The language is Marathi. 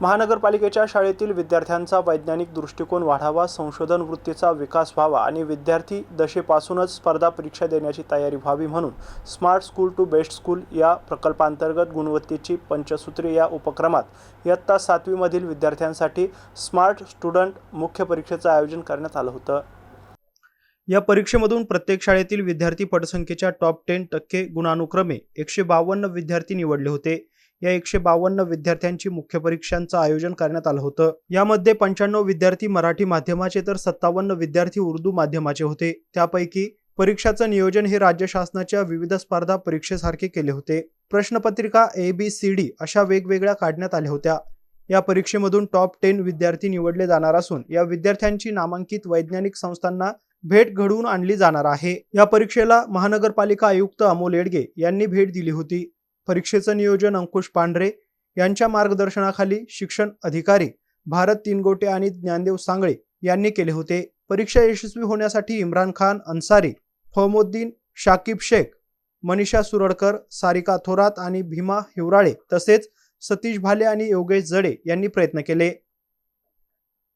महानगरपालिकेच्या शाळेतील विद्यार्थ्यांचा वैज्ञानिक दृष्टिकोन वाढावा, संशोधन वृत्तीचा विकास व्हावा आणि विद्यार्थी दशेपासूनच स्पर्धा परीक्षा देण्याची तयारी व्हावी म्हणून smart school to best school या प्रकल्पांतर्गत गुणवत्तेची पंचसूत्री या उपक्रमात इयत्ता 7वी मधील विद्यार्थ्यांसाठी स्मार्ट स्टुडंट मुख्य परीक्षेचं आयोजन करण्यात आलं होतं। या परीक्षेमधून प्रत्येक शाळेतील विद्यार्थी पटसंख्येच्या टॉप 10% गुणानुक्रमे 152 विद्यार्थी निवडले होते। या 152 विद्यार्थ्यांची मुख्य परीक्षांचं आयोजन करण्यात आलं होतं। यामध्ये 95 विद्यार्थी मराठी माध्यमाचे तर 57 विद्यार्थी उर्दू माध्यमाचे होते। त्यापैकी परीक्षाचं नियोजन हे राज्य शासनाच्या विविध स्पर्धा परीक्षेसारखे केले होते। प्रश्नपत्रिका ABCD अशा वेगवेगळ्या काढण्यात आल्या होत्या। या परीक्षेमधून टॉप 10 विद्यार्थी निवडले जाणार असून या विद्यार्थ्यांची नामांकित वैज्ञानिक संस्थांना भेट घडवून आणली जाणार आहे। या परीक्षेला महानगरपालिका आयुक्त अमोल येडगे यांनी भेट दिली होती। परीक्षेचं नियोजन अंकुश पांढरे यांच्या मार्गदर्शनाखाली शिक्षण अधिकारी भारत तिनगोटे आणि ज्ञानदेव सांगळे यांनी केले होते। परीक्षा यशस्वी होण्यासाठी इम्रान खान अन्सारी, फहमोद्दीन, शाकिब शेख, मनीषा सुरडकर, सारिका थोरात आणि भीमा हिवराळे तसेच सतीश भाले आणि योगेश जडे यांनी प्रयत्न केले।